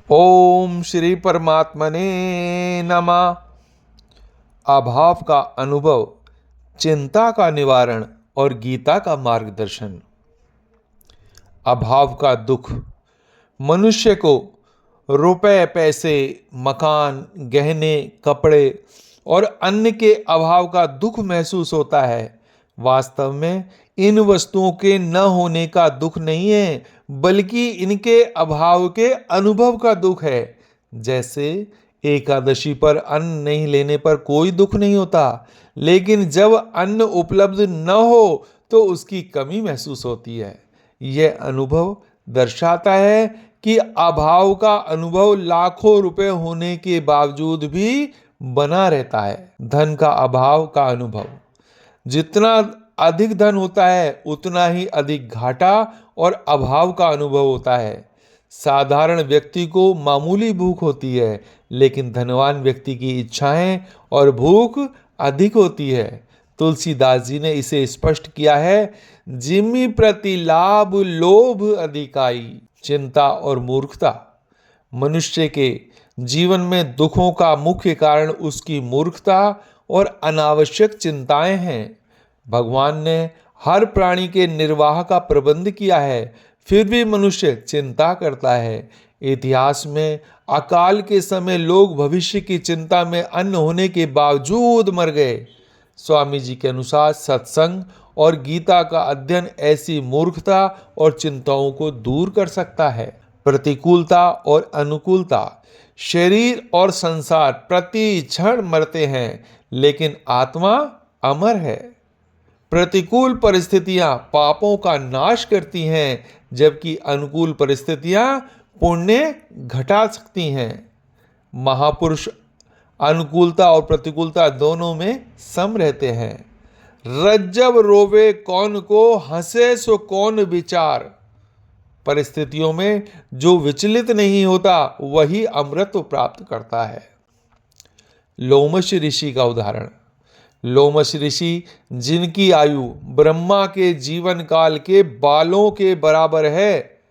ओम श्री परमात्मने नमः। अभाव का अनुभव, चिंता का निवारण और गीता का मार्गदर्शन। अभाव का दुख मनुष्य को रुपए, पैसे, मकान, गहने, कपड़े और अन्य के अभाव का दुख महसूस होता है। वास्तव में इन वस्तुओं के न होने का दुख नहीं है, बल्कि इनके अभाव के अनुभव का दुख है। जैसे एकादशी पर अन्न नहीं लेने पर कोई दुख नहीं होता, लेकिन जब अन्न उपलब्ध न हो तो उसकी कमी महसूस होती है। यह अनुभव दर्शाता है कि अभाव का अनुभव लाखों रुपए होने के बावजूद भी बना रहता है। धन का अभाव का अनुभव, जितना अधिक धन होता है उतना ही अधिक घाटा और अभाव का अनुभव होता है। साधारण व्यक्ति को मामूली भूख होती है, लेकिन धनवान व्यक्ति की इच्छाएं और भूख अधिक होती है। तुलसीदास जी ने इसे स्पष्ट किया है, जिमि प्रति लाभ लोभ अधिकाई। चिंता और मूर्खता, मनुष्य के जीवन में दुखों का मुख्य कारण उसकी मूर्खता और अनावश्यक चिंताएं हैं। भगवान ने हर प्राणी के निर्वाह का प्रबंध किया है, फिर भी मनुष्य चिंता करता है। इतिहास में अकाल के समय लोग भविष्य की चिंता में अन्न होने के बावजूद मर गए। स्वामी जी के अनुसार सत्संग और गीता का अध्ययन ऐसी मूर्खता और चिंताओं को दूर कर सकता है। प्रतिकूलता और अनुकूलता, शरीर और संसार प्रति क्षण मरते हैं, लेकिन आत्मा अमर है। प्रतिकूल परिस्थितियां पापों का नाश करती हैं, जबकि अनुकूल परिस्थितियां पुण्य घटा सकती हैं। महापुरुष अनुकूलता और प्रतिकूलता दोनों में सम रहते हैं। रज्जब रोवे कौन को, हंसे सो कौन विचार। परिस्थितियों में जो विचलित नहीं होता वही अमृत प्राप्त करता है। लोमश ऋषि का उदाहरण। लोमश ऋषि, जिनकी आयु ब्रह्मा के जीवन काल के बालों के बराबर है,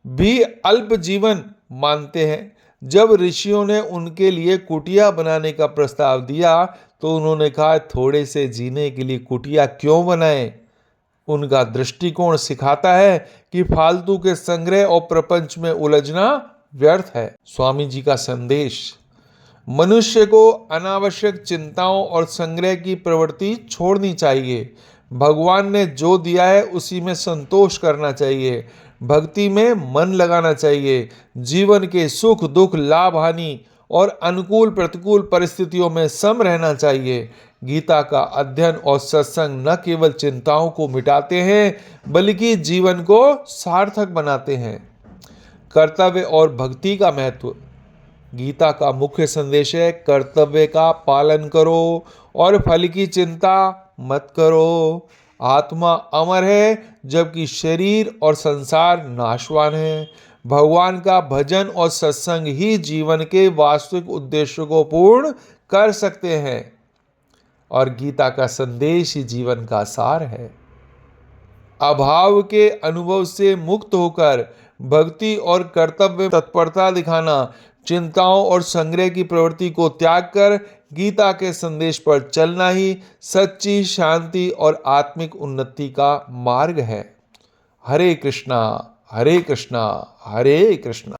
भी अल्प जीवन मानते हैं। जब ऋषियों ने उनके लिए कुटिया बनाने का प्रस्ताव दिया तो उन्होंने कहा, थोड़े से जीने के लिए कुटिया क्यों बनाएं। उनका दृष्टिकोण सिखाता है कि फालतू के संग्रह और प्रपंच में उलझना व्यर्थ है। स्वामी जी का संदेश, मनुष्य को अनावश्यक चिंताओं और संग्रह की प्रवृत्ति छोड़नी चाहिए। भगवान ने जो दिया है उसी में संतोष करना चाहिए। भक्ति में मन लगाना चाहिए। जीवन के सुख दुख, लाभ हानि और अनुकूल प्रतिकूल परिस्थितियों में सम रहना चाहिए। गीता का अध्ययन और सत्संग न केवल चिंताओं को मिटाते हैं, बल्कि जीवन को सार्थक बनाते हैं। कर्तव्य और भक्ति का महत्व। गीता का मुख्य संदेश है, कर्तव्य का पालन करो और फल की चिंता मत करो। आत्मा अमर है, जबकि शरीर और संसार नाशवान है। भगवान का भजन और सत्संग ही जीवन के वास्तविक उद्देश्य को पूर्ण कर सकते हैं, और गीता का संदेश ही जीवन का सार है। अभाव के अनुभव से मुक्त होकर भक्ति और कर्तव्य तत्परता दिखाना, चिंताओं और संग्रह की प्रवृत्ति को त्याग कर गीता के संदेश पर चलना ही सच्ची शांति और आत्मिक उन्नति का मार्ग है। हरे कृष्णा हरे कृष्णा हरे कृष्णा।